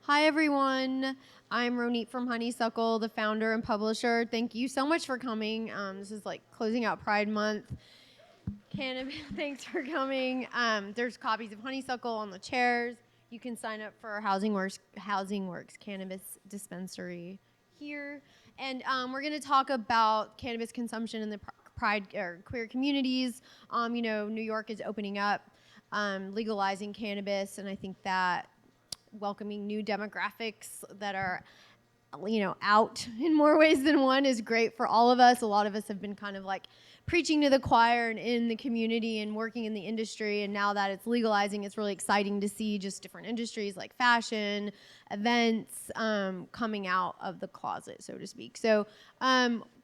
Hi, everyone. I'm Ronit from Honeysuckle, the founder and publisher. Thank you so much for coming. This is like closing out Pride Month. Thanks for coming. There's copies of Honeysuckle on the chairs. You can sign up for Housing Works Cannabis Dispensary here. And we're going to talk about cannabis consumption in the Pride or queer communities. New York is opening up, legalizing cannabis, and I think that welcoming new demographics that are out in more ways than one is great for all of us. A lot of us have been kind of like preaching to the choir and in the community and working in the industry, and now that it's legalizing, it's really exciting to see just different industries like fashion, events, coming out of the closet, so to speak. So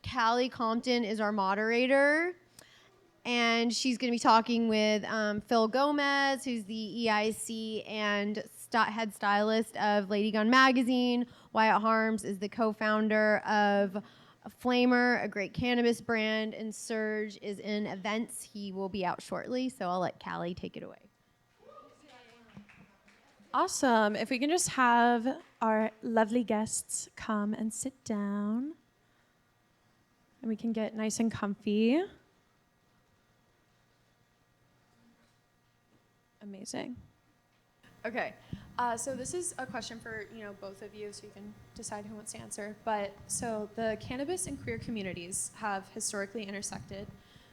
Kally Compton is our moderator, and she's going to be talking with Phil Gomez, who's the EIC and head stylist of LADYGUNN magazine. Wyatt Harms is the co-founder of Flamer, a great cannabis brand, and Serge is in events. He will be out shortly, so I'll let Kally take it away. Awesome. If we can just have our lovely guests come and sit down, and we can get nice and comfy. Amazing. Okay, so this is a question for both of you, so you can decide who wants to answer. But so the cannabis and queer communities have historically intersected,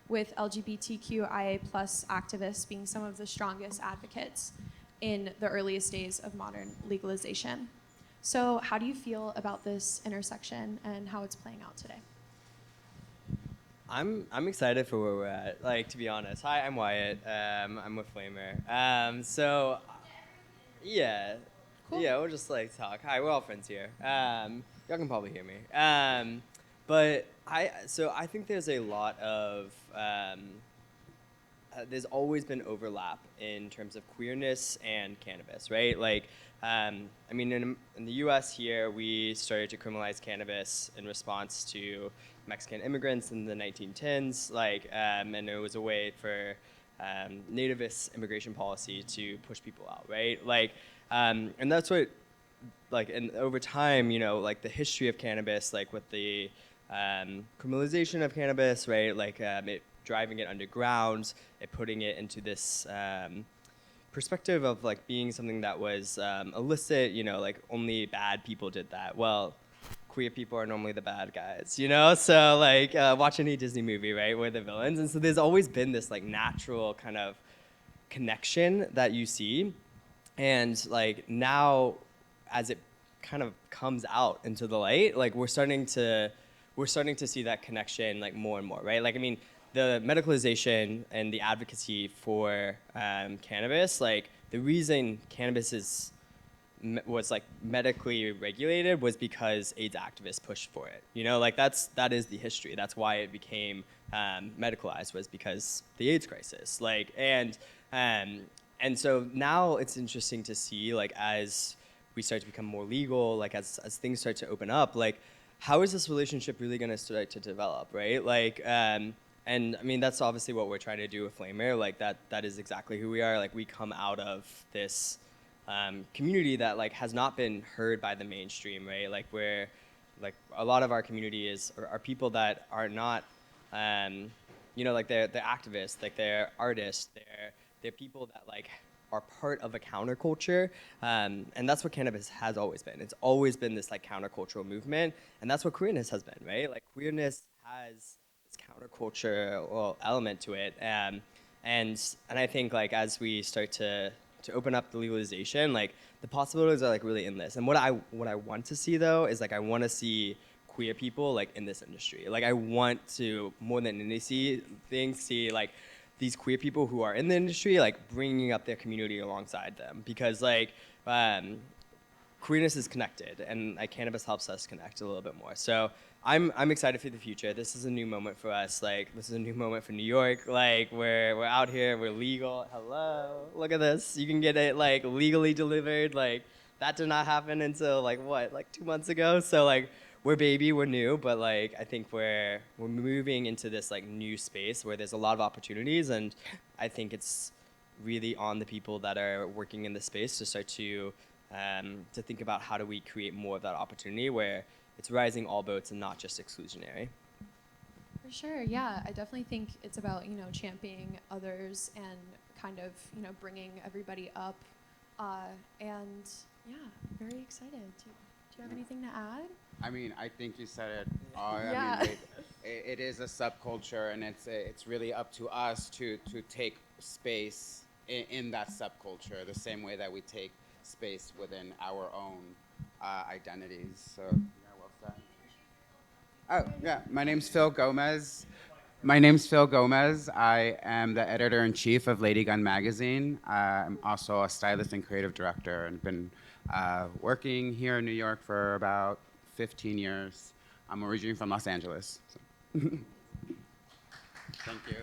with LGBTQIA+ activists being some of the strongest advocates in the earliest days of modern legalization. So how do you feel about this intersection and how it's playing out today? I'm excited for where we're at. Like, to be honest. Hi, I'm Wyatt. I'm with Flamer. Yeah, Cool. yeah, we'll just like talk. Hi, we're all friends here. Y'all can probably hear me. But I think there's a lot of there's always been overlap in terms of queerness and cannabis, right? Like, in the U.S. here, we started to criminalize cannabis in response to Mexican immigrants in the 1910s, and it was a way for nativist immigration policy to push people out, right? And that's what, and over time, the history of cannabis, with the criminalization of cannabis, right? It driving it underground, it putting it into this perspective of being something that was illicit, only bad people did that. Well, queer people are normally the bad guys, So watch any Disney movie, right? We're the villains. And so there's always been this natural kind of connection that you see. And now as it kind of comes out into the light, we're starting to see that connection more and more, right? The medicalization and the advocacy for cannabis, the reason cannabis was medically regulated was because AIDS activists pushed for it. That is the history. That's why it became medicalized, was because the AIDS crisis. And so now it's interesting to see as we start to become more legal, as things start to open up, how is this relationship really going to start to develop, right? And I mean, that's obviously what we're trying to do with Flamer. That is exactly who we are. We come out of this community that has not been heard by the mainstream, right? Where a lot of our community are people that are not, they're activists, they're artists, they're people that are part of a counterculture, and that's what cannabis has always been. It's always been this countercultural movement, and that's what queerness has been, right? Queerness has this countercultural element to it, and I think as we start to open up the legalization, the possibilities are really endless. And what I want to see though is I want to see queer people in this industry. I want to, more than any see these queer people who are in the industry bringing up their community alongside them, because queerness is connected, and cannabis helps us connect a little bit more. So I'm excited for the future. This is a new moment for us. This is a new moment for New York. We're out here, we're legal. Hello, look at this. You can get it legally delivered. That did not happen until 2 months ago. So we're new, but I think we're moving into this new space where there's a lot of opportunities, and I think it's really on the people that are working in the space to start to to think about how do we create more of that opportunity where it's rising all boats and not just exclusionary. For sure, yeah. I definitely think it's about, championing others and kind of, bringing everybody up. And yeah, very excited. Do you have anything to add? I mean, I think you said it all. Yeah. I mean, it is a subculture, and it's really up to us to take space in that subculture, the same way that we take space within our own identities. So, yeah, well said. Oh, yeah. My name's Phil Gomez. I am the editor-in-chief of LADYGUNN magazine. I'm also a stylist and creative director, and been working here in New York for about 15 years. I'm originally from Los Angeles. So. Thank you.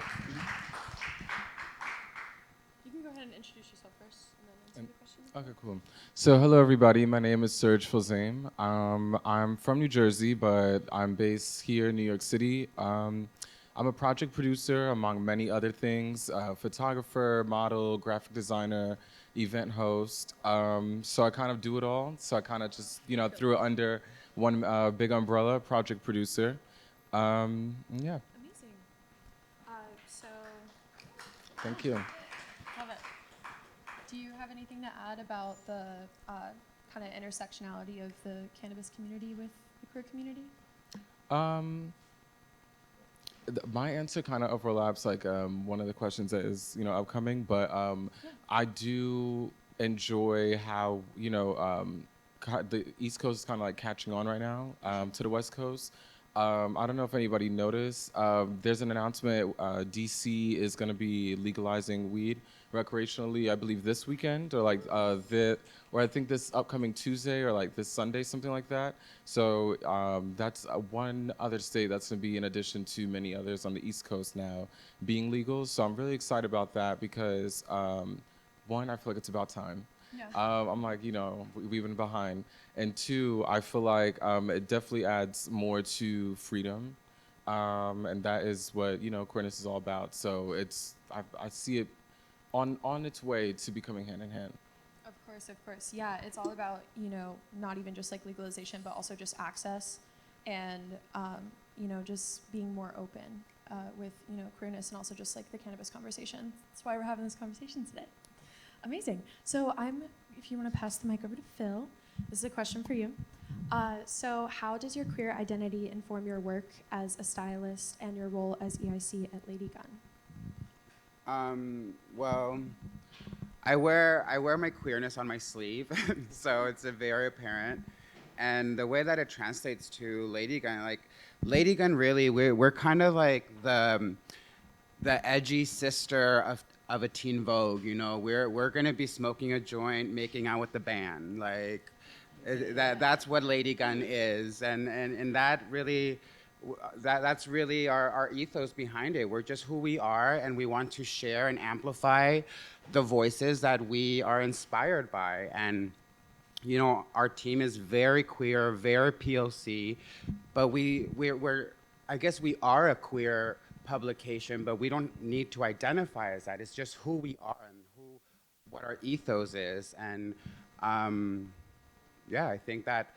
You can go ahead and introduce yourself first and then answer the question. Okay, cool. So hello, everybody. My name is Serge Fils-Aime. I'm from New Jersey, but I'm based here in New York City. I'm a project producer, among many other things, photographer, model, graphic designer, event host. So I kind of do it all. So I kind of just, threw it under one big umbrella, project producer. Yeah. Amazing. So, Thank you. love it. Do you have anything to add about the kind of intersectionality of the cannabis community with the queer community? My answer kind of overlaps like one of the questions that is upcoming, but I do enjoy how the East Coast is kind of like catching on right now to the West Coast. I don't know if anybody noticed. There's an announcement. DC is going to be legalizing weed recreationally, I believe this weekend, or or I think this upcoming Tuesday, or like this Sunday, something like that. So that's one other state that's going to be in addition to many others on the East Coast now being legal. So I'm really excited about that because one, I feel like it's about time. Yeah. I'm like, we've been behind. And two, I feel like it definitely adds more to freedom. And that is what, Queerness is all about. So I see it on its way to becoming hand in hand. Of course. Yeah, it's all about, not even just like legalization, but also just access and, just being more open with, queerness and also just like the cannabis conversation. That's why we're having this conversation today. Amazing. So if you want to pass the mic over to Phil, this is a question for you. So how does your queer identity inform your work as a stylist and your role as EIC at LADYGUNN? Well, I wear my queerness on my sleeve, so it's very apparent. And the way that it translates to LADYGUNN, like LADYGUNN, really, we're kind of like the edgy sister of a Teen Vogue. We're gonna be smoking a joint, making out with the band, like that's what LADYGUNN is, and that really. That's really our ethos behind it. We're just who we are, and we want to share and amplify the voices that we are inspired by. And our team is very queer, very POC, but we're I guess we are a queer publication, but we don't need to identify as that. It's just who we are and what our ethos is. And yeah, I think that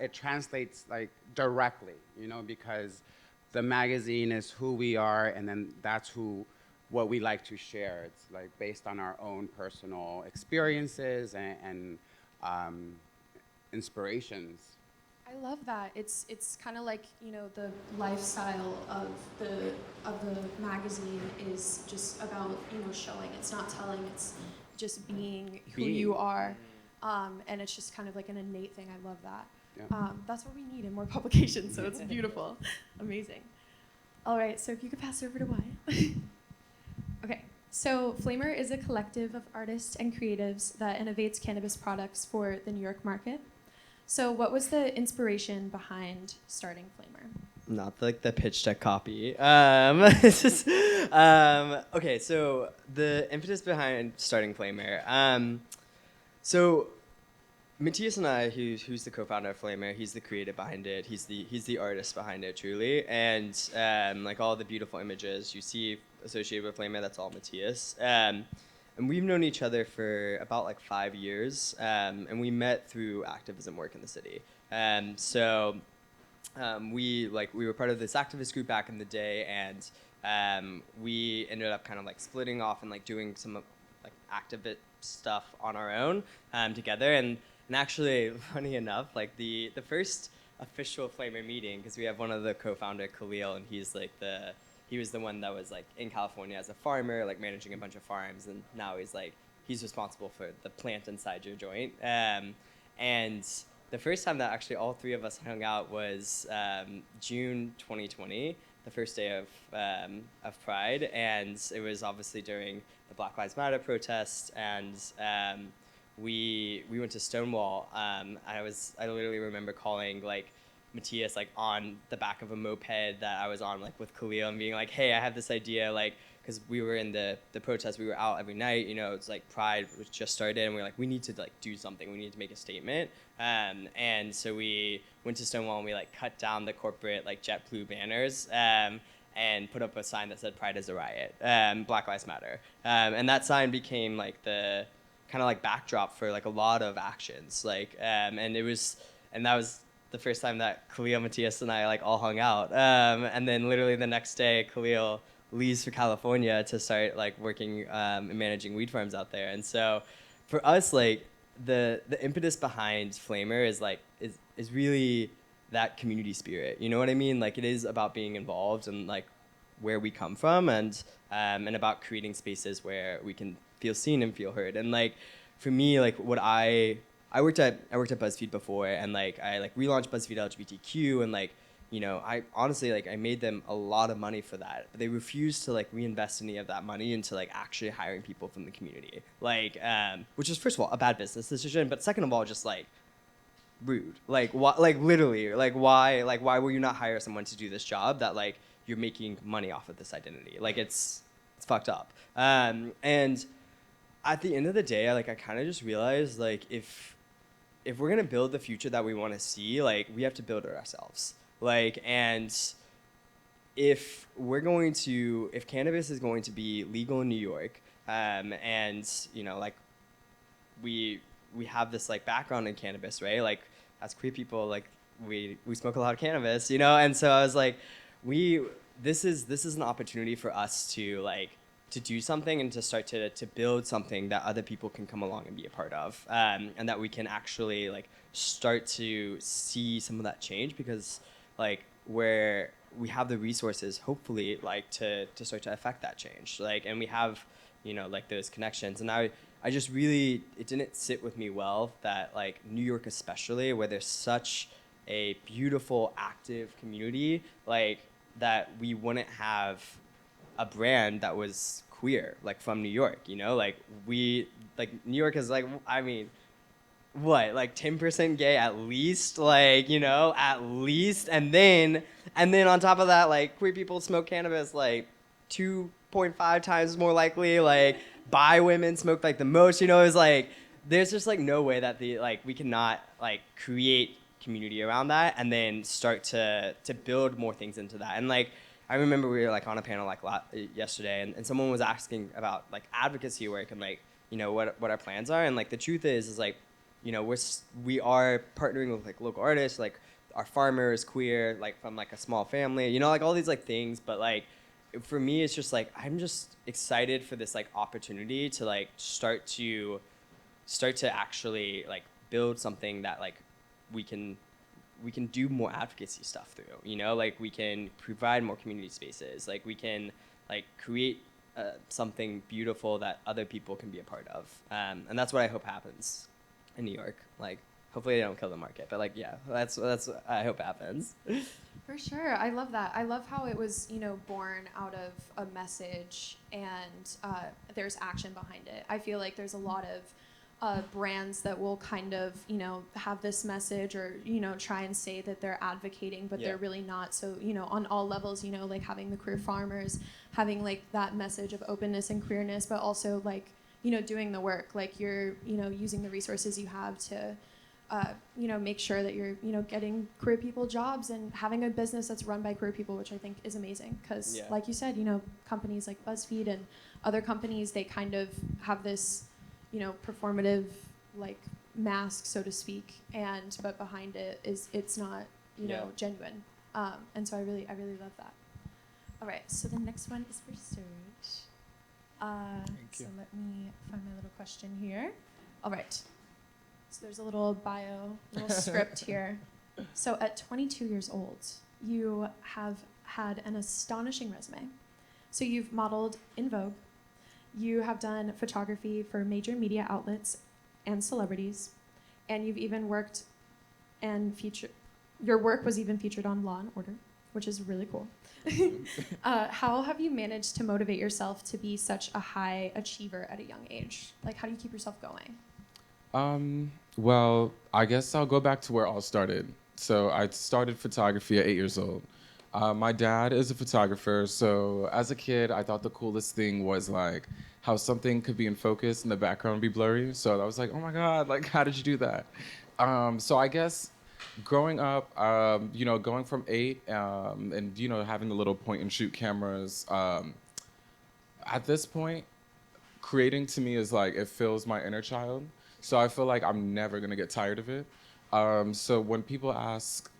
it translates like directly, because the magazine is who we are, and then that's what we like to share. It's like based on our own personal experiences and inspirations. I love that. It's kind of like, the lifestyle of the magazine is just about, showing. It's not telling, it's just being who you are. And it's just kind of like an innate thing. I love that. Yeah. That's what we need in more publications, so it's beautiful. Amazing. All right, so if you could pass it over to Wyatt. Okay, so Flamer is a collective of artists and creatives that innovates cannabis products for the New York market. So what was the inspiration behind starting Flamer? Not like the pitch deck copy. It's just, okay, so the impetus behind starting Flamer. So Matthias and I, who's the co-founder of Flamer, he's the creative behind it. He's the artist behind it, truly. And like all the beautiful images you see associated with Flamer, that's all Matthias. And and we've known each other for about like 5 years, and we met through activism work in the city. We were part of this activist group back in the day, and we ended up kind of like splitting off and like doing some like activist stuff on our own together. And actually, funny enough, like the first official Flamer meeting, because we have one of the co-founder, Khalil, and he was the one that was like in California as a farmer, like managing a bunch of farms, and now he's responsible for the plant inside your joint. And the first time that actually all three of us hung out was June 2020, the first day of Pride, and it was obviously during the Black Lives Matter protest, and we went to Stonewall. I literally remember calling like Matthias like on the back of a moped that I was on like with Khalil and being like, hey, I have this idea, like, because we were in the protest, we were out every night, you know, it's like Pride was just started, and we were like, we need to like do something, we need to make a statement. And so we went to Stonewall and we like cut down the corporate like JetBlue banners and put up a sign that said Pride is a riot, Black Lives Matter. And that sign became like the kind of like backdrop for like a lot of actions, like, and that was the first time that Khalil, Matthias, and I like all hung out. And then literally the next day, Khalil leaves for California to start like working and managing weed farms out there. And so for us, like the impetus behind Flamer is really that community spirit. You know what I mean? Like it is about being involved and like where we come from, and about creating spaces where we can feel seen and feel heard. And like for me, like what I worked at BuzzFeed before, and like I like relaunched BuzzFeed LGBTQ, and like, you know, I honestly like I made them a lot of money for that, but they refused to like reinvest any of that money into like actually hiring people from the community, like which is first of all a bad business decision, but second of all just like rude. Like like literally like why will you not hire someone to do this job that like you're making money off of this identity? Like it's fucked up. And at the end of the day, like I kind of just realized like if we're gonna build the future that we want to see, like we have to build it ourselves. Like, and if cannabis is going to be legal in New York, and you know, like we have this like background in cannabis, right? Like as queer people, like we smoke a lot of cannabis, you know? And so I was like, this is an opportunity for us to like to do something and to start to build something that other people can come along and be a part of, and that we can actually like start to see some of that change, because like where we have the resources, hopefully, like to start to affect that change, like, and we have, you know, like those connections. And I just really, it didn't sit with me well that like New York especially, where there's such a beautiful active community, like that we wouldn't have a brand that was queer, like from New York, you know, like New York is like, I mean, what, like 10% gay at least, like, you know, at least, and then on top of that, like queer people smoke cannabis like 2.5 times more likely, like bi women smoke like the most, you know. It's like there's just like no way that we cannot like create community around that and then start to build more things into that. And like I remember we were like on a panel like yesterday, and someone was asking about like advocacy work and like, you know, what our plans are. And like the truth is like, you know, we are partnering with like local artists, like our farmers, queer, like from like a small family, you know, like all these like things. But like for me, it's just like I'm just excited for this like opportunity to like start to actually like build something that like we can do more advocacy stuff through, you know, like we can provide more community spaces, like we can like create something beautiful that other people can be a part of, and that's what I hope happens in New York. Like hopefully they don't kill the market, but like yeah, that's what I hope happens. For sure. I love that. I love how it was, you know, born out of a message, and there's action behind it. I feel like there's a lot of brands that will kind of, you know, have this message or, you know, try and say that they're advocating, but they're really not. So, you know, on all levels, you know, like having the queer farmers, having like that message of openness and queerness, but also like, you know, doing the work, like you're, you know, using the resources you have to make sure that you're, getting queer people jobs and having a business that's run by queer people, which I think is amazing. Because, Yeah. like you said, companies like BuzzFeed and other companies, they kind of have this, performative, like, mask, so to speak, but behind it it's not, Yeah. genuine. And so I really love that. All right, so the next one is for Serge. Thank you. So let me find my little question here. All right. So there's a little little script here. So at 22 years old, you have had an astonishing resume. So you've modeled in Vogue. You have done photography for major media outlets and celebrities. And you've even worked and your work was even featured on Law and Order, which is really cool. How have you managed to motivate yourself to be such a high achiever at a young age? Like, how do you keep yourself going? Well, I guess I'll go back to where it all started. So I started photography at 8 years old. My dad is a photographer, so as a kid, I thought the coolest thing was like how something could be in focus and the background be blurry. So I was like, oh my God, like how did you do that? So I guess growing up, going from 8 and having the little point and shoot cameras, at this point, creating to me is like it fills my inner child. So I feel like I'm never gonna get tired of it. So when people ask,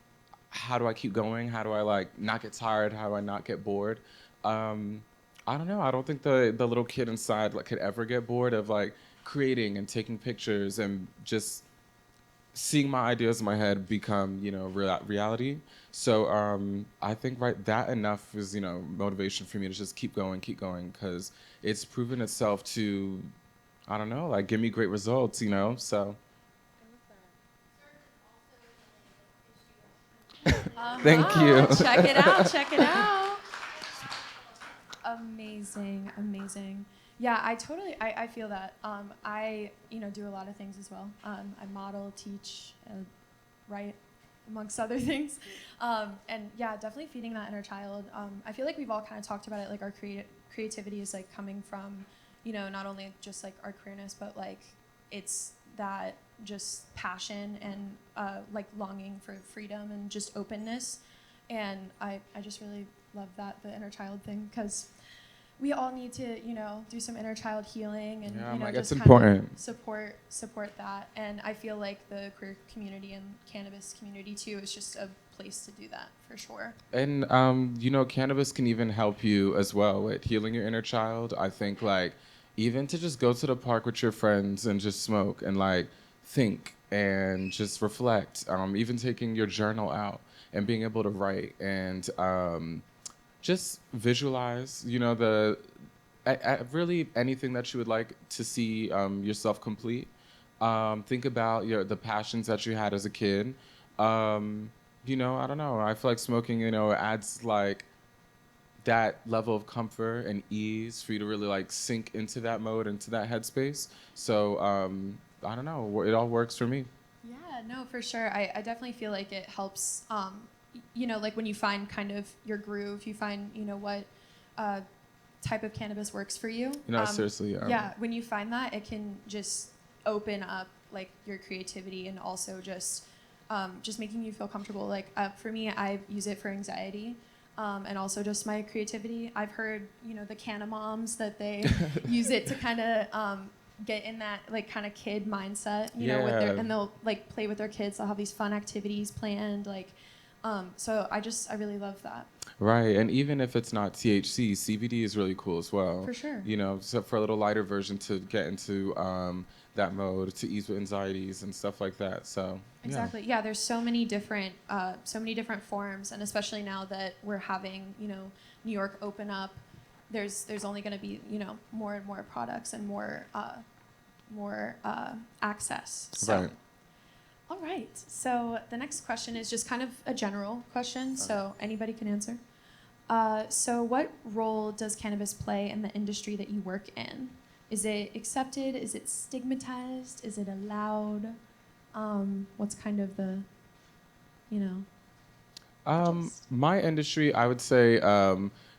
how do I keep going? How do I like not get tired? How do I not get bored? I don't know. I don't think the little kid inside like could ever get bored of like creating and taking pictures and just seeing my ideas in my head become reality. So I think that enough is motivation for me to just keep going because it's proven itself to, I don't know, like give me great results, so. Thank you. Check it out. Check it out. Amazing. Yeah, I feel that. I do a lot of things as well. I model, teach, write, amongst other things. And yeah, definitely feeding that inner child. I feel like we've all kind of talked about it, like our creativity is like coming from, not only just like our queerness, but like it's that just passion and like longing for freedom and just openness. And I just really love the inner child thing, because we all need to, do some inner child healing and, like, just it's kind important. of support that. And I feel like the queer community and cannabis community too is just a place to do that for sure. And cannabis can even help you as well with healing your inner child. I think like even to just go to the park with your friends and just smoke and like think and just reflect. Even taking your journal out and being able to write and just visualize, really anything that you would like to see yourself complete. Think about the passions that you had as a kid. I don't know. I feel like smoking, adds like that level of comfort and ease for you to really like sink into that mode, into that headspace. So I don't know. It all works for me. Yeah, no, for sure. I definitely feel like it helps, like when you find kind of your groove, you find, what type of cannabis works for you. Seriously, yeah. Yeah, when you find that, it can just open up like your creativity and also just making you feel comfortable. Like for me, I use it for anxiety. And also just my creativity. I've heard, the canna moms that they use it to kind of get in that like kind of kid mindset, and they'll like play with their kids. They'll have these fun activities planned, like, so I really love that. Right, and even if it's not THC, CBD is really cool as well. For sure. So for a little lighter version to get into that mode, to ease with anxieties and stuff like that. So exactly, yeah. There's so many different forms, and especially now that we're having, New York open up, there's only going to be, more and more products and more access. So. Right. All right. So the next question is just kind of a general question, so anybody can answer. So what role does cannabis play in the industry that you work in? Is it accepted? Is it stigmatized? Is it allowed? What's kind of the, gist? My industry, I would say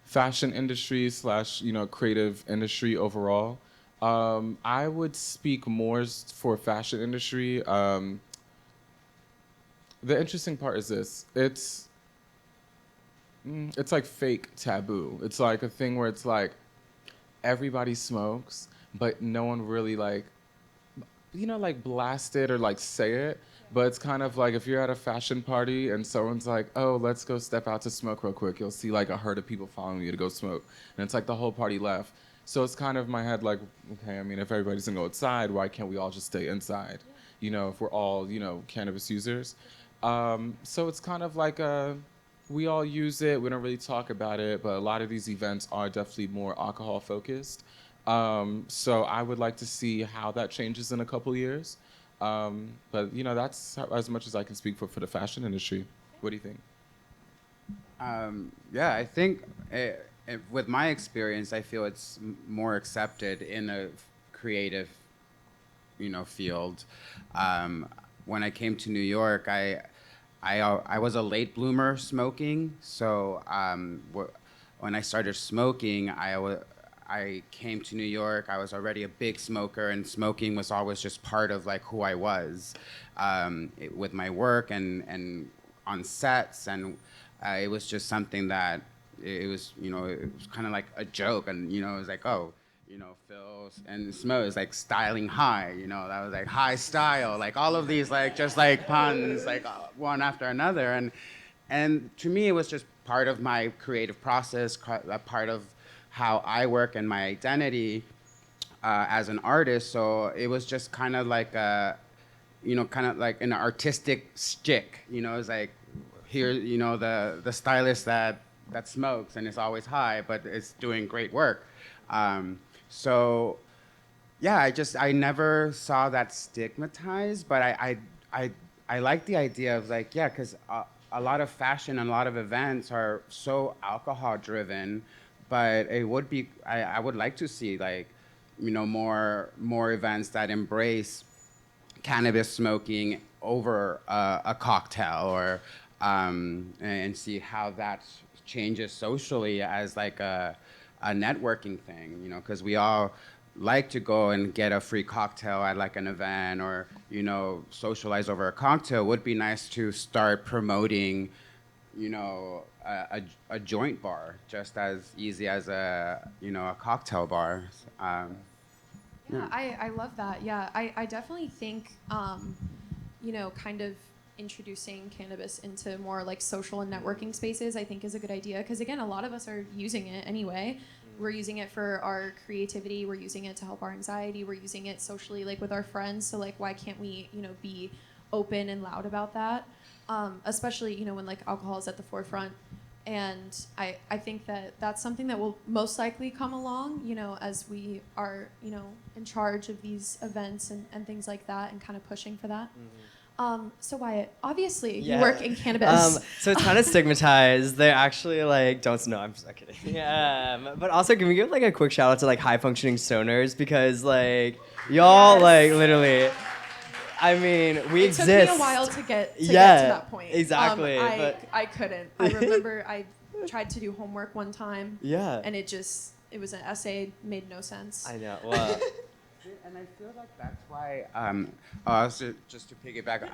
fashion industry / creative industry overall. I would speak more for fashion industry. the interesting part is this. It's like fake taboo. It's like a thing where it's like everybody smokes, but no one really like, like blast it or like say it. But it's kind of like if you're at a fashion party and someone's like, oh, let's go step out to smoke real quick, you'll see like a herd of people following you to go smoke. And it's like the whole party left. So it's kind of in my head like, okay, I mean, if everybody's gonna go outside, why can't we all just stay inside? If we're all, cannabis users. So it's kind of like we all use it, we don't really talk about it, but a lot of these events are definitely more alcohol focused. So I would like to see how that changes in a couple years. But that's as much as I can speak for the fashion industry. What do you think? Yeah, I think with my experience, I feel it's more accepted in a creative, field. When I came to New York, I was a late bloomer smoking. So when I started smoking, I came to New York. I was already a big smoker, and smoking was always just part of like who I was with my work and on sets, and it was just something that it was kind of like a joke, and it was like, oh, Phil and Smo is like styling high, that was like high style, like all of these like just like puns like one after another, and to me it was just part of my creative process, a part of how I work and my identity as an artist. So it was just kind of like kind of like an artistic stick. It's like here, the stylist that smokes and is always high, but it's doing great work. So yeah, I never saw that stigmatized, but I like the idea of like, yeah, because a lot of fashion and a lot of events are so alcohol driven, but it would be, I would like to see like, more events that embrace cannabis smoking over a cocktail, or and see how that changes socially as like a networking thing, because we all like to go and get a free cocktail at like an event, or socialize over a cocktail. It would be nice to start promoting a joint bar just as easy as a cocktail bar. Yeah, I love that. Yeah, I definitely think, kind of introducing cannabis into more like social and networking spaces, I think is a good idea. Because again, a lot of us are using it anyway. We're using it for our creativity. We're using it to help our anxiety. We're using it socially, like with our friends. So like, why can't we, be open and loud about that? Especially, when like alcohol is at the forefront. And I think that that's something that will most likely come along, as we are, in charge of these events and things like that, and kind of pushing for that. So Wyatt, obviously you work in cannabis. So it's kind of stigmatized. They actually like don't know. I'm just kidding. But also, can we give like a quick shout out to like high functioning stoners, because like y'all like literally. I mean, we exist. It took me a while to get to that point. Exactly. I couldn't. I remember I tried to do homework one time. Yeah. And it was an essay, made no sense. I know. Well. And I feel like that's why, just to piggyback,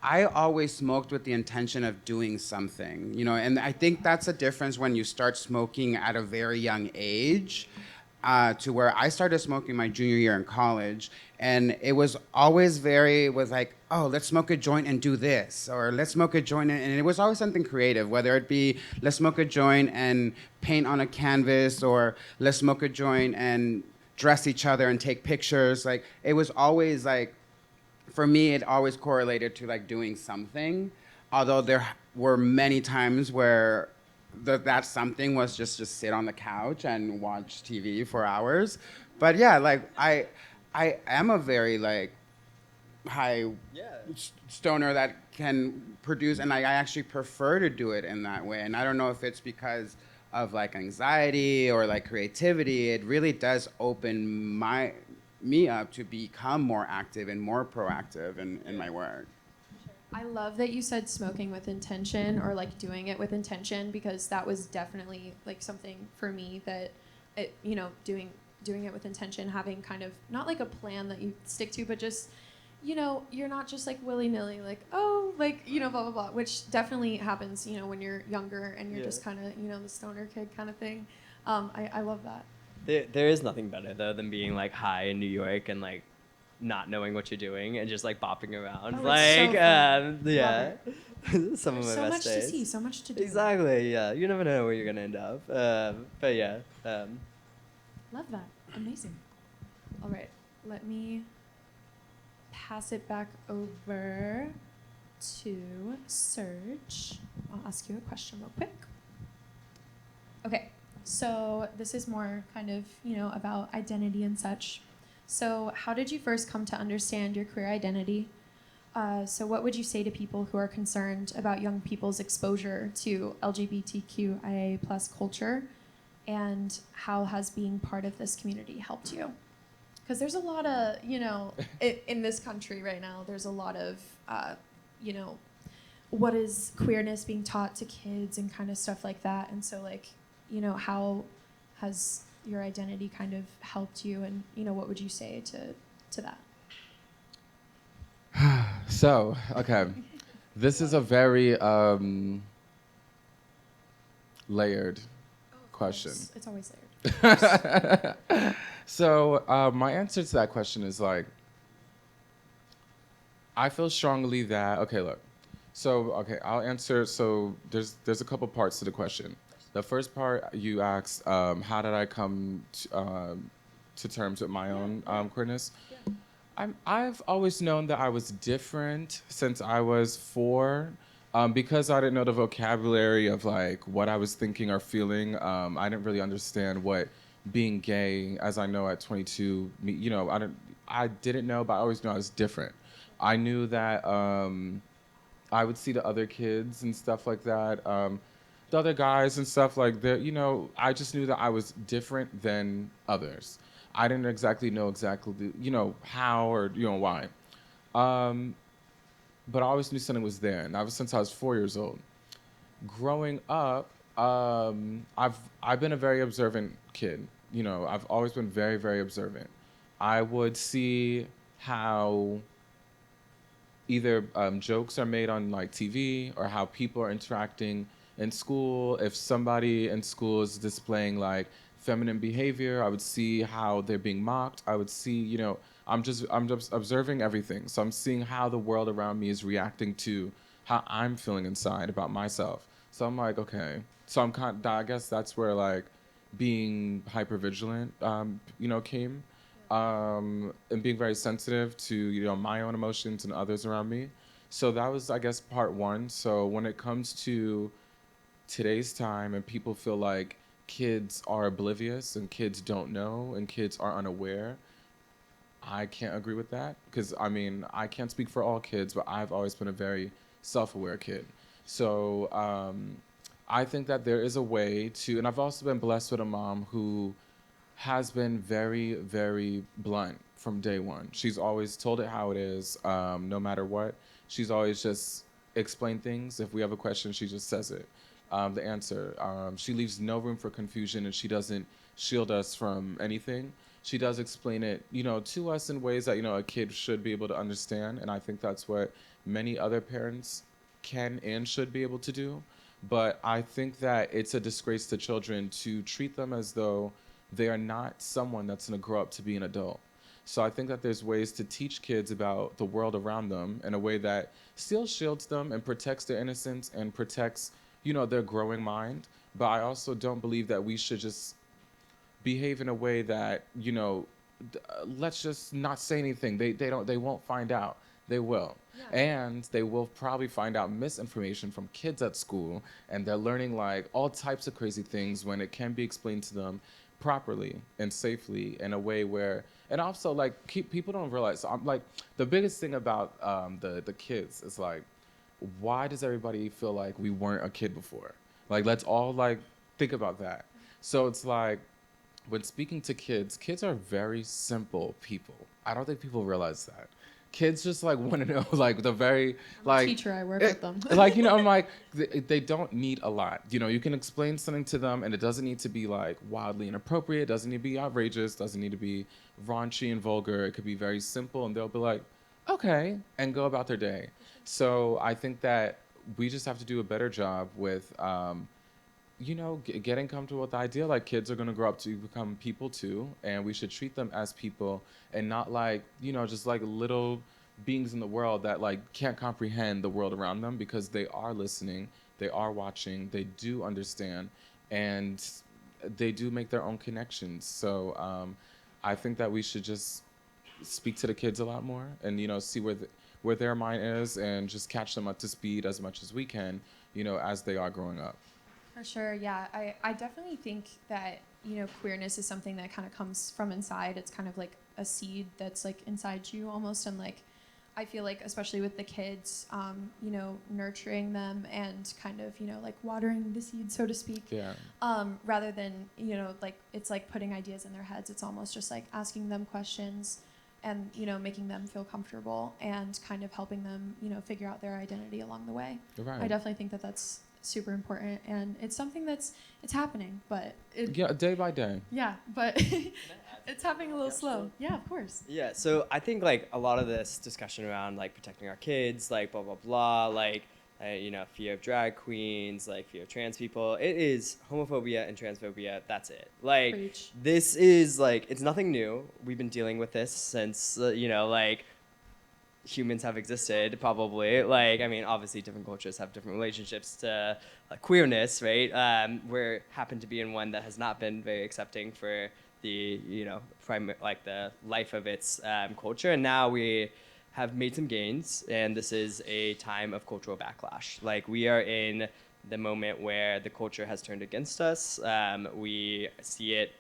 I always smoked with the intention of doing something, and I think that's a difference when you start smoking at a very young age, to where I started smoking my junior year in college, and it was always like, oh, let's smoke a joint and do this, or let's smoke a joint, and it was always something creative, whether it be let's smoke a joint and paint on a canvas, or let's smoke a joint and dress each other and take pictures. Like, it was always like, for me, it always correlated to like doing something, although there were many times where that something was just sit on the couch and watch TV for hours. But yeah, like I am a very like high stoner that can produce, and I actually prefer to do it in that way. And I don't know if it's because of like anxiety or like creativity. It really does open me up to become more active and more proactive in my work. I love that you said smoking with intention, or like doing it with intention, because that was definitely like something for me that doing it with intention, having kind of not like a plan that you stick to, but just you know, you're not just like willy-nilly, like, oh, like, you know, blah, blah, blah, which definitely happens, you know, when you're younger and you're just kind of, you know, the stoner kid kind of thing. I love that. There is nothing better though than being like high in New York and like not knowing what you're doing and just like bopping around. Oh, it's so like fun. yeah. Some There's of my so best much to days. see, so much to do. Exactly, yeah. You never know where you're gonna end up. But yeah. Love that. Amazing. All right, let me pass it back over to Serge. I'll ask you a question real quick. Okay, so this is more kind of, you know, about identity and such. So how did you first come to understand your queer identity? So what would you say to people who are concerned about young people's exposure to LGBTQIA plus culture? And how has being part of this community helped you? Because there's a lot of, you know, in this country right now, there's a lot of, you know, what is queerness being taught to kids and kind of stuff like that. And so, like, you know, how has your identity kind of helped you? And, you know, what would you say to that? So, okay. This is a very layered question. It's always layered. So, my answer to that question is like, I feel strongly that, okay, look. So, okay, I'll answer. So, there's a couple parts to the question. The first part you asked, how did I come to terms with my own queerness? Yeah. I've always known that I was different since I was 4. Because I didn't know the vocabulary of like what I was thinking or feeling. I didn't really understand what being gay, as I know at 22, you know, I didn't know, but I always knew I was different. I knew that I would see the other kids and stuff like that, the other guys and stuff like that. You know, I just knew that I was different than others. I didn't exactly know you know, how or, you know, why. But I always knew something was there, and that was since I was 4 years old. Growing up, I've been a very observant kid. You know, I've always been very, very observant. I would see how either jokes are made on like TV or how people are interacting in school. If somebody in school is displaying like feminine behavior, I would see how they're being mocked. I would see, you know, I'm just observing everything. So I'm seeing how the world around me is reacting to how I'm feeling inside about myself. So I'm like, okay. So I guess that's where like being hypervigilant, you know, came, and being very sensitive to, you know, my own emotions and others around me. So that was, I guess, part one. So when it comes to today's time and people feel like kids are oblivious and kids don't know and kids are unaware, I can't agree with that because, I mean, I can't speak for all kids, but I've always been a very self-aware kid. So I think that there is a way to, and I've also been blessed with a mom who has been very, very blunt from day one. She's always told it how it is, no matter what. She's always just explained things. If we have a question, she just says it, the answer. She leaves no room for confusion, and she doesn't shield us from anything. She does explain it, you know, to us in ways that, you know, a kid should be able to understand. And I think that's what many other parents can and should be able to do. But I think that it's a disgrace to children to treat them as though they are not someone that's going to grow up to be an adult. So I think that there's ways to teach kids about the world around them in a way that still shields them and protects their innocence and protects, you know, their growing mind. But I also don't believe that we should just behave in a way that, you know, let's just not say anything. They won't find out. They will. Yeah. And they will probably find out misinformation from kids at school, and they're learning like all types of crazy things when it can be explained to them properly and safely in a way where, and also like people don't realize, so I'm like, the biggest thing about the kids is like, why does everybody feel like we weren't a kid before? Like, let's all like think about that. So it's like, when speaking to kids, kids are very simple people. I don't think people realize that. Kids just like want to know like the very like teacher, I work with them. Like, you know, I'm like, they don't need a lot. You know, you can explain something to them and it doesn't need to be like wildly inappropriate, doesn't need to be outrageous, doesn't need to be raunchy and vulgar. It could be very simple and they'll be like, okay, and go about their day. So I think that we just have to do a better job with, getting comfortable with the idea like kids are going to grow up to become people too, and we should treat them as people and not like, just like little beings in the world that like can't comprehend the world around them, because they are listening, they are watching, they do understand, and they do make their own connections. So I think that we should just speak to the kids a lot more, and see where their mind is, and just catch them up to speed as much as we can, as they are growing up. For sure, yeah. I definitely think that, queerness is something that kind of comes from inside. It's kind of like a seed that's like inside you almost. And like, I feel like, especially with the kids, nurturing them and kind of, like watering the seed, so to speak. Yeah. Rather than, like, it's like putting ideas in their heads. It's almost just like asking them questions and, making them feel comfortable and kind of helping them, figure out their identity along the way. Right. I definitely think that that's super important, and it's something it's happening, but day by day. yeah, but it's happening a little slow. Yeah, of course. Yeah, so I think like a lot of this discussion around like protecting our kids, like blah blah blah, like fear of drag queens, like fear of trans people. It is homophobia and transphobia. That's it. Like Preach. this is like, it's nothing new. We've been dealing with this since like humans have existed, probably. Like, I mean, obviously different cultures have different relationships to queerness, right? We happen to be in one that has not been very accepting for the, like the life of its culture. And now we have made some gains, and this is a time of cultural backlash. Like, we are in the moment where the culture has turned against us. We see it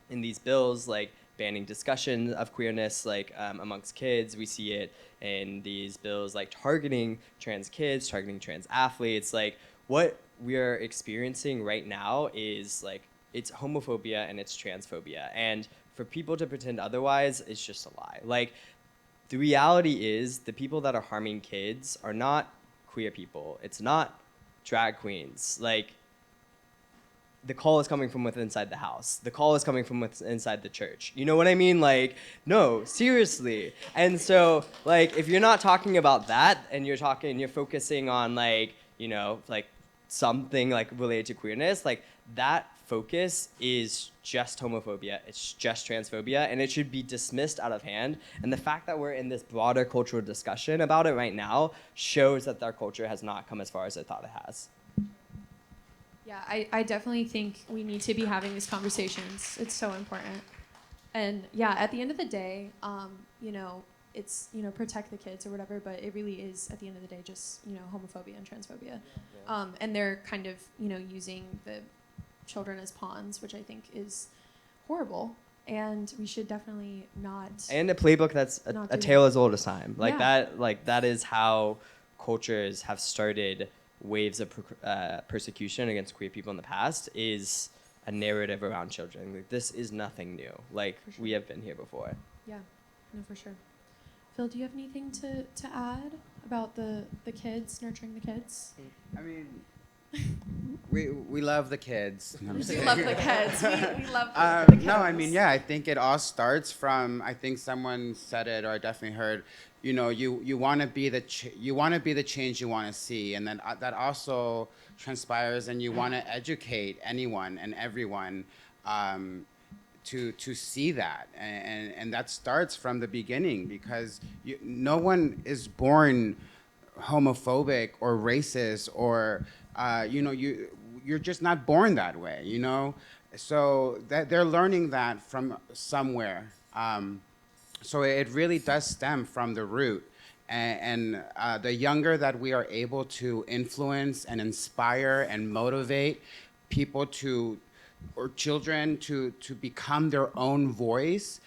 in these bills, like banning discussion of queerness, like amongst kids. We see it in these bills, like targeting trans kids, targeting trans athletes. Like, what we are experiencing right now is like, it's homophobia and it's transphobia. And for people to pretend otherwise is just a lie. Like, the reality is the people that are harming kids are not queer people. It's not drag queens. Like, the call is coming from within inside the house. The call is coming from within inside the church. You know what I mean? Like, no, seriously. And so, like, if you're not talking about that and you're focusing on like, like something like related to queerness, like that focus is just homophobia. It's just transphobia, and it should be dismissed out of hand. And the fact that we're in this broader cultural discussion about it right now shows that our culture has not come as far as I thought it has. Yeah, I definitely think we need to be having these conversations. It's so important. And yeah, at the end of the day, it's, protect the kids or whatever, but it really is, at the end of the day, just, homophobia and transphobia. And they're kind of, using the children as pawns, which I think is horrible. And we should definitely not. And a playbook that's a tale as old as time. Like that is how cultures have started waves of persecution against queer people in the past, is a narrative around children. Like, this is nothing new. Like, sure. We have been here before. Yeah, no, for sure. Phil, do you have anything to add about the kids, nurturing the kids? I mean, we love the kids. No, we love the kids. We love the kids. No, I mean, yeah, I think it all starts from, I think someone said it, or I definitely heard, you want to be the change you want to see, and then that also transpires, and you want to educate anyone and everyone to see that, and that starts from the beginning, because no one is born homophobic or racist, or you're just not born that way, so that they're learning that from somewhere. So it really does stem from the root, and the younger that we are able to influence and inspire and motivate people or children to become their own voice,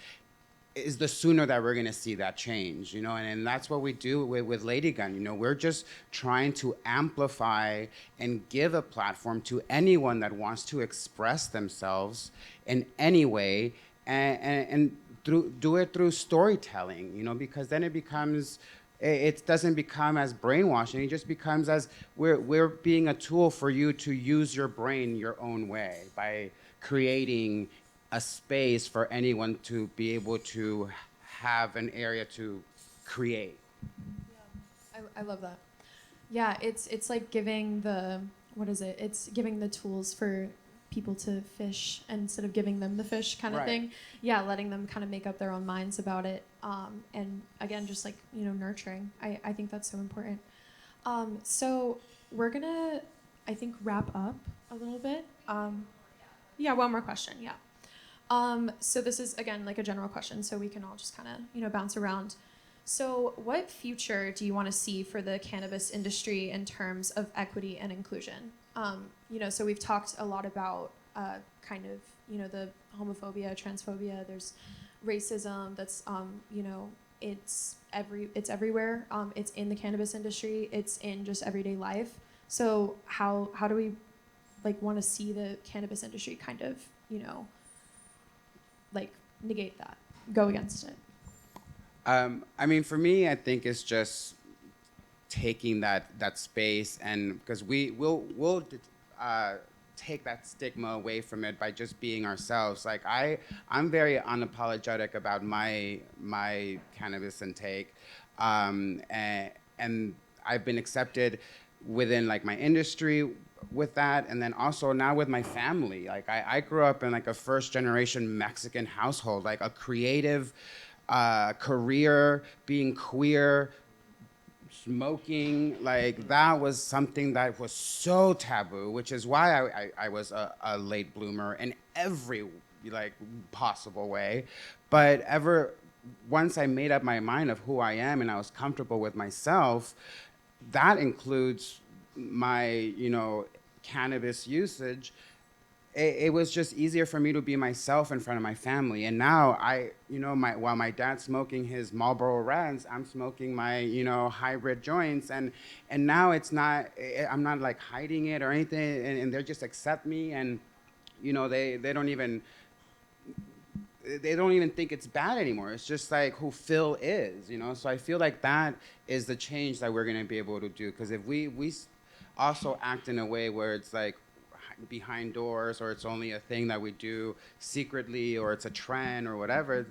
is the sooner that we're going to see that change, and that's what we do with LADYGUNN. We're just trying to amplify and give a platform to anyone that wants to express themselves in any way, and do it through storytelling, because then it doesn't become as brainwashing. It just becomes as we're being a tool for you to use your brain your own way, by creating a space for anyone to be able to have an area to create. I love that. Yeah, it's like giving the, what is it? It's giving the tools for people to fish instead of giving them the fish kind of Right. thing. Yeah, letting them kind of make up their own minds about it. And again, just like, nurturing. I think that's so important. So we're gonna, I think, wrap up a little bit. Yeah, one more question. Yeah. So this is again like a general question, so we can all just kind of bounce around. So, what future do you want to see for the cannabis industry in terms of equity and inclusion? So we've talked a lot about kind of the homophobia, transphobia. There's racism. That's it's everywhere. It's in the cannabis industry. It's in just everyday life. So how do we want to see the cannabis industry kind of negate that, go against it? I mean, for me, I think it's just taking that space, and because we'll take that stigma away from it by just being ourselves. Like I'm very unapologetic about my cannabis intake, and I've been accepted within like my industry with that, and then also now with my family. Like I grew up in like a first generation Mexican household, like a creative career, being queer, smoking, like that was something that was so taboo, which is why I was a late bloomer in every like possible way. But once I made up my mind of who I am and I was comfortable with myself, that includes my cannabis usage. It was just easier for me to be myself in front of my family. And now while my dad's smoking his Marlboro Reds, I'm smoking my, hybrid joints. And now I'm not like hiding it or anything. And they just accept me. And, they don't even think it's bad anymore. It's just like who Phil is, So I feel like that is the change that we're going to be able to do. Because if we also act in a way where it's like, behind doors, or it's only a thing that we do secretly, or it's a trend or whatever,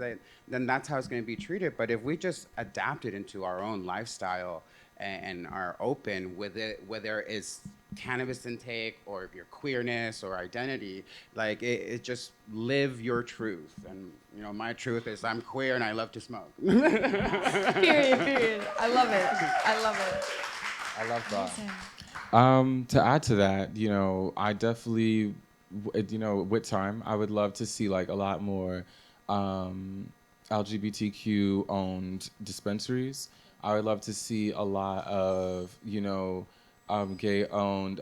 then that's how it's going to be treated. But if we just adapt it into our own lifestyle and are open with it, whether it's cannabis intake or if you're queerness or identity, like it just live your truth. And my truth is I'm queer and I love to smoke. Period. I love it. I love it. I love that. To add to that, I definitely, with time, I would love to see like a lot more LGBTQ owned dispensaries. I would love to see a lot of, gay owned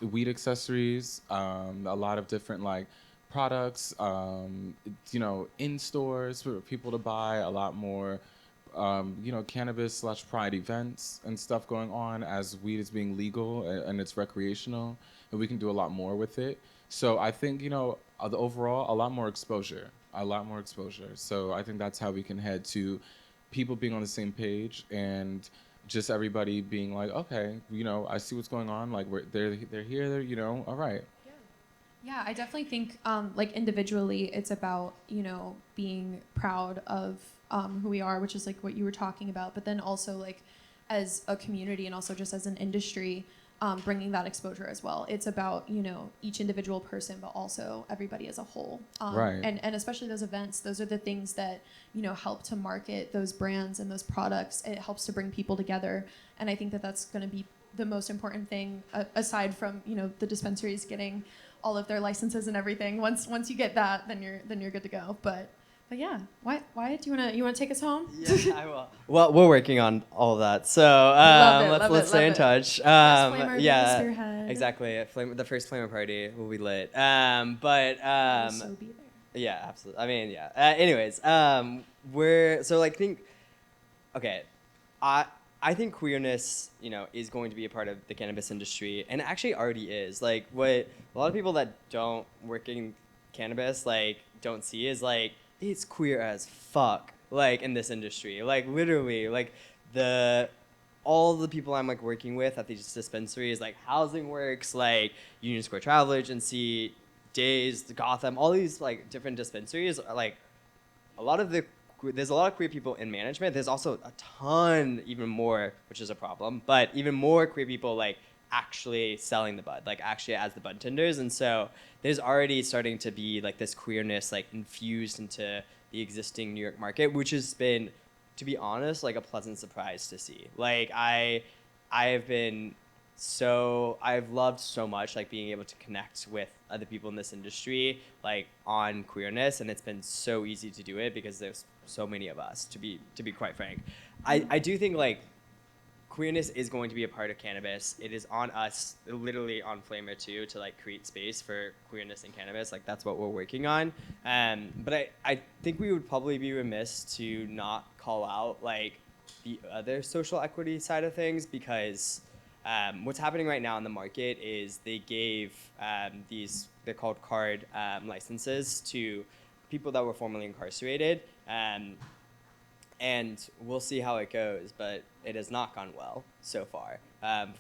weed accessories, a lot of different like products, in stores for people to buy, a lot more cannabis/pride events and stuff going on as weed is being legal and it's recreational, and we can do a lot more with it. So I think, the overall, a lot more exposure. So I think that's how we can head to people being on the same page and just everybody being like, okay, I see what's going on. Like they're here, all right. Yeah, I definitely think individually it's about, being proud of who we are, which is like what you were talking about, but then also like as a community and also just as an industry, bringing that exposure as well. It's about, each individual person, but also everybody as a whole. Right. And especially those events, those are the things that, help to market those brands and those products. It helps to bring people together. And I think that that's going to be the most important thing, aside from, the dispensaries getting all of their licenses and everything. Once you get that, then you're good to go. But yeah, Wyatt, do you wanna take us home? Yeah, I will. Well, we're working on all of that, so let's stay in touch. Yeah, spearhead. Exactly. The first Flamer party will be lit. So be there. Yeah, absolutely. I mean, yeah. Anyways, I think queerness, is going to be a part of the cannabis industry, and actually already is. Like, what a lot of people that don't work in cannabis don't see is it's queer as fuck, in this industry. Literally, all the people I'm working with at these dispensaries, Housing Works, Union Square Travel Agency, Days, Gotham, all these different dispensaries are a lot of the there's a lot of queer people in management. There's also a ton, even more, which is a problem, but even more queer people like actually selling the bud, like actually as the bud tenders. And so there's already starting to be like this queerness like infused into the existing New York market, which has been, to be honest, like a pleasant surprise to see. Like I've loved so much like being able to connect with other people in this industry like on queerness, and it's been so easy to do it because there's so many of us, to be quite frank. I do think like queerness is going to be a part of cannabis. It is on us, literally on Flamer too, to like create space for queerness in cannabis. Like that's what we're working on. But I think we would probably be remiss to not call out like the other social equity side of things, because what's happening right now in the market is they gave they're called card licenses to people that were formerly incarcerated. And we'll see how it goes, but it has not gone well so far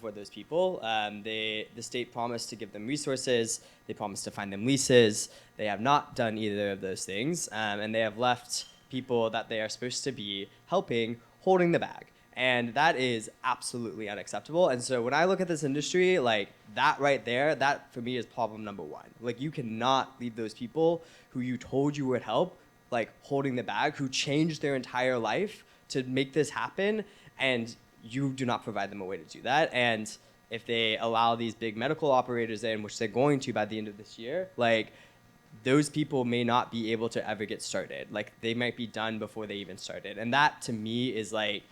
for those people. The state promised to give them resources. They promised to find them leases. They have not done either of those things, and they have left people that they are supposed to be helping holding the bag. And that is absolutely unacceptable. And so when I look at this industry, like that right there, that for me is problem number one. Like you cannot leave those people who you told you would help like holding the bag, who changed their entire life to make this happen, and you do not provide them a way to do that. And if they allow these big medical operators in, which they're going to by the end of this year, like those people may not be able to ever get started. Like they might be done before they even started. And that to me is like,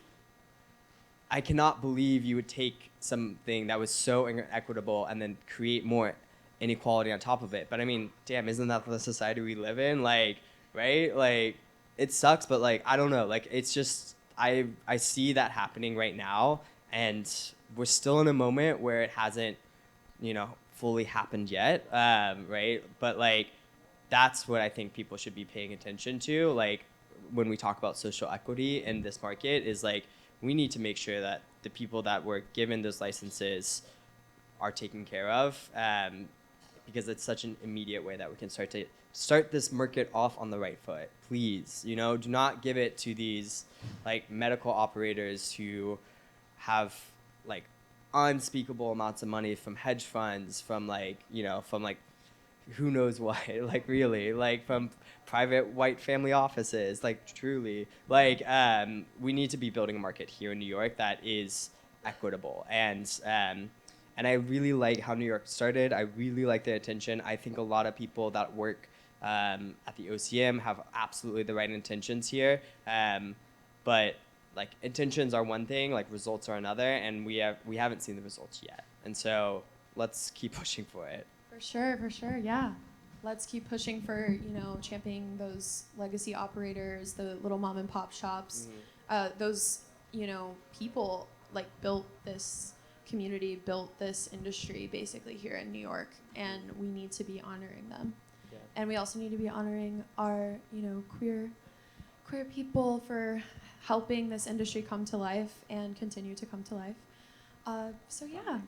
I cannot believe you would take something that was so equitable and then create more inequality on top of it. But I mean, damn, isn't that the society we live in? Like, right? Like, it sucks, but like, I don't know. Like, it's just, I see that happening right now, and we're still in a moment where it hasn't, fully happened yet, right? But like, that's what I think people should be paying attention to. Like, when we talk about social equity in this market, is like, we need to make sure that the people that were given those licenses are taken care of, because it's such an immediate way that we can start this market off on the right foot. Please, do not give it to these like medical operators who have like unspeakable amounts of money from hedge funds, from who knows what, like really, like from private white family offices, like truly, like we need to be building a market here in New York that is equitable. And I really like how New York started. I really like their attention. I think a lot of people that work at the OCM have absolutely the right intentions here. But like intentions are one thing, like results are another, and we haven't seen the results yet. And so let's keep pushing for it. For sure, yeah. Let's keep pushing for, championing those legacy operators, the little mom and pop shops. Those, people like built this community, built this industry basically here in New York, and we need to be honoring them. Yeah. And we also need to be honoring our, queer people for helping this industry come to life and continue to come to life. So yeah.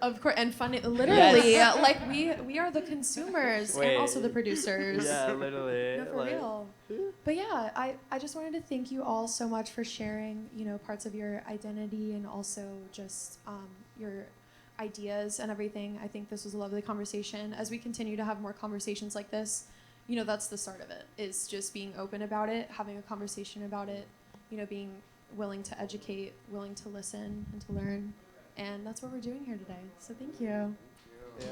Of course, and funny, literally, Yes. like we are the consumers and also the producers. Yeah, literally. No, for real. But yeah, I just wanted to thank you all so much for sharing, parts of your identity and also just your ideas and everything. I think this was a lovely conversation. As we continue to have more conversations like this, that's the start of it, is just being open about it, having a conversation about it, being willing to educate, willing to listen and to learn. And that's what we're doing here today. So thank you. Yeah.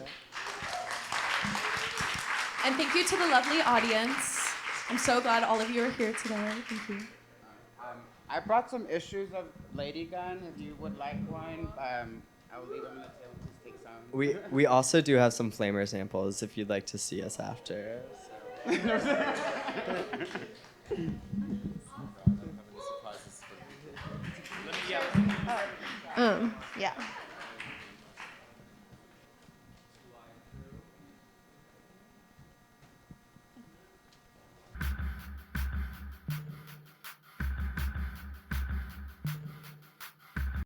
And thank you to the lovely audience. I'm so glad all of you are here today. Thank you. I brought some issues of LADYGUNN. If you would like one, I'll leave them on the table. Please take some. We also do have some flamer samples if you'd like to see us after. Yeah.